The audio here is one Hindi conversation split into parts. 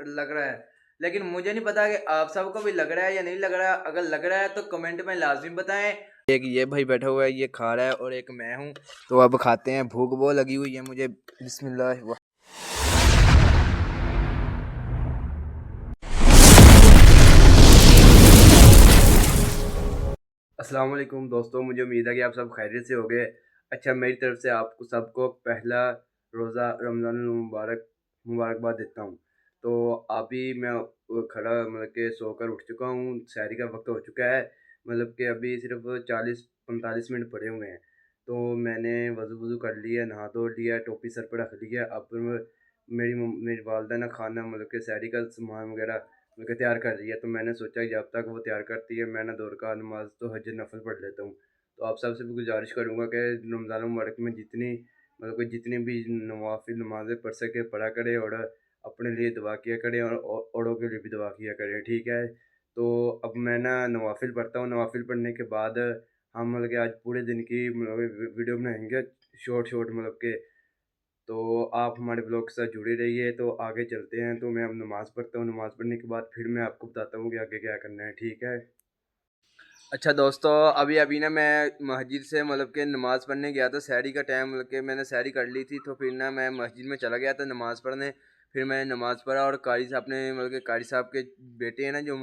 लग रहा है, लेकिन मुझे नहीं पता कि आप सबको भी लग रहा है या नहीं लग रहा है। अगर लग रहा है तो कमेंट में लाजमी बताएं। एक ये भाई बैठा हुआ है, ये खा रहा है, और एक मैं हूँ। तो अब खाते हैं, भूख बहुत लगी हुई है मुझे। बिस्मिल्लाह। अस्सलाम वालेकुम दोस्तों, मुझे उम्मीद है कि आप सब खैरियत से होंगे। अच्छा, मेरी तरफ से आपको सबको पहला रोज़ा रमज़ान मुबारकबाद देता हूँ। तो अभी मैं खड़ा मतलब कि सोकर उठ चुका हूँ, सहरी का वक्त हो चुका है। मतलब कि अभी सिर्फ 40-45 मिनट पड़े हुए हैं। तो मैंने वज़ू वज़ू कर लिया, नहा धो लिया, टोपी सर पर रख लिया। अब मेरी वालदा ना खाना मतलब कि सहरी का सामान वगैरह मतलब तैयार कर रही है। तो मैंने सोचा कि जब तक वो तैयार करती है, मैं ना दो रकात नमाज़ तो हज नफ़ल पढ़ लेता हूँ। तो आप सबसे भी गुज़ारिश करूँगा कि रमज़ान मुबारक में जितनी मतलब कि जितनी भी नवाफ़िल नमाज़ें पढ़ सके पढ़ा करें, और अपने लिए दुआ किया करें, और औरों के लिए भी दुआ किया करें, ठीक है? तो अब मैं ना नवाफ़िल पढ़ता हूँ, नवाफ़िल पढ़ने के बाद हम मतलब कि आज पूरे दिन की मतलब वीडियो बनाएँगे, शॉर्ट मतलब के। तो आप हमारे ब्लॉग के साथ जुड़े रहिए। तो आगे चलते हैं। तो मैं अब नमाज़ पढ़ता हूँ, नमाज़ पढ़ने के बाद फिर मैं आपको बताता हूँ कि आगे क्या करना है, ठीक है? अच्छा दोस्तों, अभी अभी ना मैं मस्जिद से मतलब कि नमाज़ पढ़ने गया था। सहरी का टाइम मतलब कि मैंने सहरी कर ली थी, तो फिर ना मैं मस्जिद में चला गया था नमाज़ पढ़ने। फिर मैंने नमाज़ पढ़ा, और कारी साहब ने मतलब कि कारी साहब के बेटे हैं ना, जो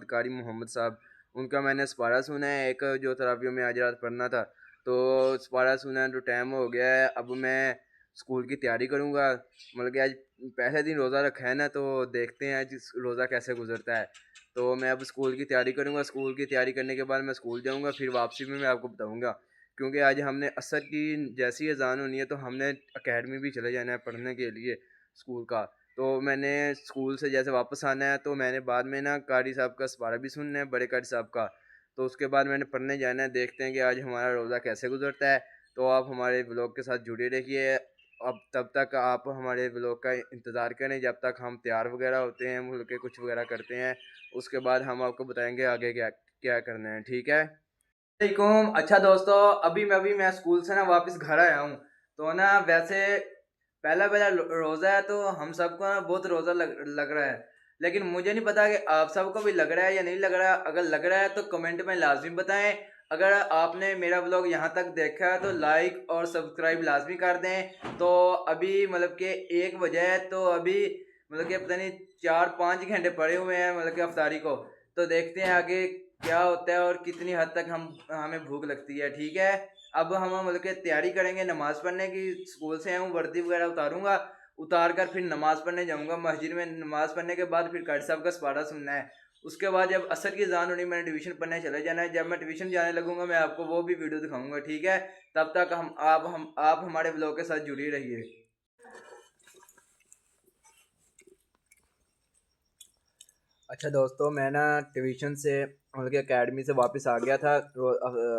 कारी मोहम्मद साहब, उनका मैंने सपारा सुना है, एक जो तरावियों में आज रात पढ़ना था। तो सपारा सुना है, तो टाइम हो गया है। अब मैं स्कूल की तैयारी करूँगा। मतलब कि आज पहले दिन रोज़ा रखा है ना, तो देखते हैं आज रोज़ा कैसे गुजरता है। तो मैं अब स्कूल की तैयारी करूँगा। स्कूल की तैयारी करने के बाद मैं स्कूल जाऊँगा, फिर वापसी में मैं आपको बताऊँगा। क्योंकि आज हमने असर की जैसी अज़ान होनी है, तो हमने अकेडमी भी चले जाना है पढ़ने के लिए स्कूल का। तो मैंने स्कूल से जैसे वापस आना है, तो मैंने बाद में ना कारी साहब का सपारा भी सुनना है, बड़े कारी साहब का। तो उसके बाद मैंने पढ़ने जाना है। देखते हैं कि आज हमारा रोज़ा कैसे गुजरता है। तो आप हमारे ब्लॉग के साथ जुड़े रहिए। अब तब तक आप हमारे ब्लॉग का इंतज़ार करें, जब तक हम तैयार वगैरह होते हैं, मतलब के कुछ वगैरह करते हैं। उसके बाद हम आपको बताएंगे आगे क्या क्या करना है, ठीक है? वालेकुम। अच्छा दोस्तों, अभी मैं स्कूल से ना वापस घर आया हूँ। तो ना वैसे पहला पहला रोज़ा है, तो हम सबको ना बहुत रोज़ा लग रहा है, लेकिन मुझे नहीं पता कि आप सबको भी लग रहा है या नहीं लग रहा। अगर लग रहा है तो कमेंट में लाजमी बताएं। अगर आपने मेरा ब्लॉग यहाँ तक देखा है तो लाइक और सब्सक्राइब लाजमी कर दें। तो अभी मतलब कि 1 बजे है, तो अभी मतलब कि पता नहीं 4-5 घंटे पड़े हुए हैं मतलब कि अफ्तारी को। तो देखते हैं आगे क्या होता है और कितनी हद तक हमें भूख लगती है, ठीक है? अब हम मतलब कि तैयारी करेंगे नमाज़ पढ़ने की। स्कूल से आया हूँ, वर्दी वगैरह उतारूँगा, उतार कर फिर नमाज़ पढ़ने जाऊँगा मस्जिद में। नमाज़ पढ़ने के बाद फिर कारी साहब का सपारा सुनना है। उसके बाद जब असर की अज़ान होनी, मैंने ट्यूशन पढ़ने चले जाना है। जब मैं ट्यूशन जाने लगूँगा, मैं आपको वो भी वीडियो दिखाऊँगा, ठीक है? तब तक आप हमारे ब्लॉग के साथ जुड़ी रहिए। अच्छा दोस्तों, मैं ना ट्यूशन से मतलब कि अकेडमी से वापस आ गया था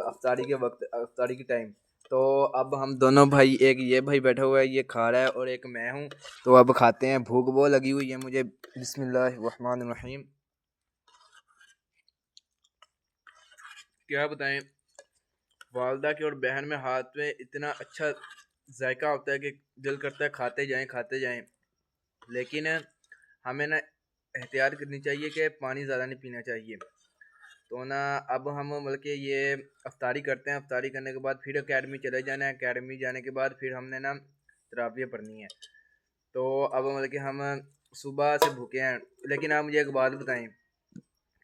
अफ्तारी के वक्त, अफ्तारी के टाइम। तो अब हम दोनों भाई, एक ये भाई बैठा हुआ है, ये खा रहा है, और एक मैं हूँ। तो अब खाते हैं, भूख बहुत लगी हुई है मुझे। बिस्मिल्लाहिर्रहमानिर्रहीम। क्या बताएं, वालदा की और बहन में हाथ में इतना अच्छा जायका होता है कि दिल करता है खाते जाएं। लेकिन हमें ना एहतियात करनी चाहिए कि पानी ज़्यादा नहीं पीना चाहिए। तो ना अब हम मतलब कि ये अफ्तारी करते हैं। अफ्तारी करने के बाद फिर अकेडमी चले जाना है। अकेडमी जाने के बाद फिर हमने ना तराबियाँ पढ़नी है। तो अब मतलब कि हम सुबह से भूखे हैं। लेकिन आप मुझे एक बात बताएं,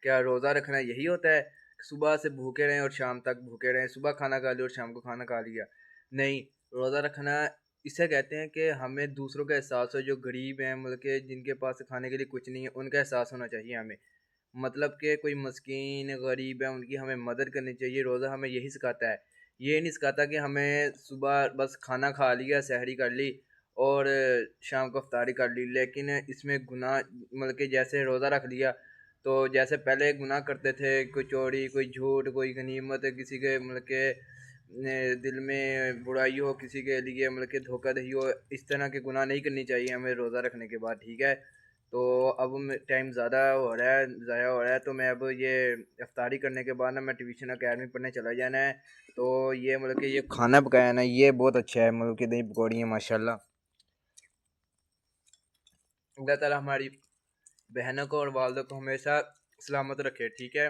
क्या रोज़ा रखना यही होता है, सुबह से भूखे रहें और शाम तक भूखे रहें, सुबह खाना खा लिया और शाम को खाना खा लिया? नहीं, रोज़ा रखना इसे कहते हैं कि हमें दूसरों का एहसास हो, जो गरीब हैं मतलब कि जिनके पास खाने के लिए कुछ नहीं है, उनका एहसास होना चाहिए हमें। मतलब कि कोई मस्कीन गरीब है, उनकी हमें मदद करनी चाहिए। रोज़ा हमें यही सिखाता है। ये नहीं सिखाता कि हमें सुबह बस खाना खा लिया, सहरी कर ली, और शाम को इफ्तारी कर ली। लेकिन इसमें गुनाह मतलब कि जैसे रोज़ा रख लिया, तो जैसे पहले गुनाह करते थे, कोई चोरी, कोई झूठ, कोई गनीमत, किसी के मतलब के दिल में बुराई हो, किसी के लिए मतलब कि धोखाधड़ी हो, इस तरह के गुनाह नहीं करनी चाहिए हमें रोज़ा रखने के बाद, ठीक है? तो अब टाइम ज़्यादा हो रहा है, ज़ाया हो रहा है। तो मैं अब ये इफ्तारी करने के बाद ना मैं ट्यूशन अकेडमी पढ़ने चला जाना है। तो ये मतलब कि ये खाना पकाया ना, ये बहुत अच्छा है, मतलब कि दही पकौड़ी है माशाल्लाह। अल्लाह ताला हमारी बहनों को और वालदों को हमेशा सलामत रखे, ठीक है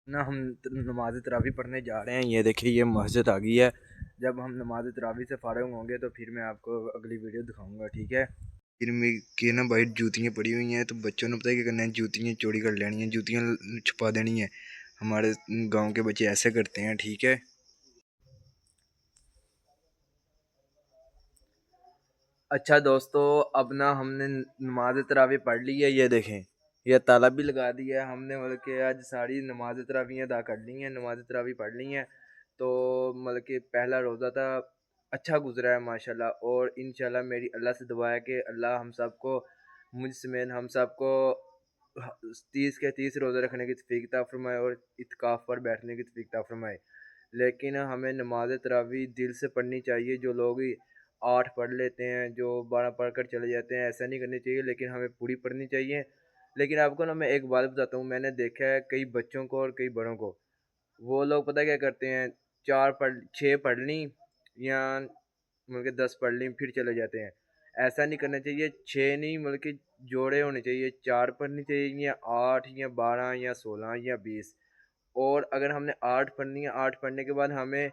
ना। हम नमाज तरावी पढ़ने जा रहे हैं। ये देखिए ये मस्जिद आ गई है। जब हम नमाज तरावी से फ़ारिग होंगे तो फिर मैं आपको अगली वीडियो दिखाऊंगा, ठीक है। फिर में के ना भाई जूतियाँ पड़ी हुई हैं, तो बच्चों ने पता है क्या करना है, जूतियाँ चोरी कर लेनी है, जूतियाँ छुपा देनी है। हमारे गांव के बच्चे ऐसे करते हैं, ठीक है। अच्छा दोस्तों, अब ना हमने नमाज तरावी पढ़ ली है। ये देखें, ये ताला भी लगा दिया है हमने, मतलब कि आज सारी नमाज तरावी अदा कर ली हैं, नमाज तरावी पढ़ ली हैं। तो मतलब कि पहला रोज़ा था, अच्छा गुजरा है माशाल्लाह। और इंशाल्लाह मेरी अल्लाह से दुआ है कि अल्लाह हम सबको, मुझ समेत हम सबको 30 के 30 रोज़े रखने की तौफीक अता फरमाए और इत्काफ़ पर बैठने की तौफीक अता फरमाए। लेकिन हमें नमाज तरावी दिल से पढ़नी चाहिए। जो लोग 8 पढ़ लेते हैं, जो 12 पढ़ कर चले जाते हैं, ऐसा नहीं करनी चाहिए, लेकिन हमें पूरी पढ़नी चाहिए। लेकिन आपको ना मैं एक बात बताता हूँ, मैंने देखा है कई बच्चों को और कई बड़ों को, वो लोग पता क्या करते हैं, 4 पढ़ 6 पढ़ ली या मतलब कि 10 पढ़ ली फिर चले जाते हैं। ऐसा नहीं करना चाहिए, 6 नहीं मतलब कि जोड़े होने चाहिए, 4 पढ़नी चाहिए या 8 या 12 या 16 या 20। और अगर हमने 8 पढ़नी है, 8 पढ़ने के बाद हमें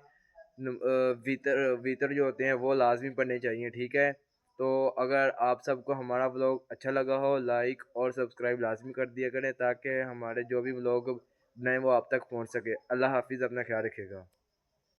वितर वितर जो होते हैं वो लाज़मी पढ़ने चाहिए, ठीक है। तो अगर आप सबको हमारा व्लॉग अच्छा लगा हो, लाइक और सब्सक्राइब लाज़मी कर दिया करें, ताकि हमारे जो भी व्लॉग बनाएं वो आप तक पहुंच सके। अल्लाह हाफ़िज़, अपना ख्याल रखिएगा।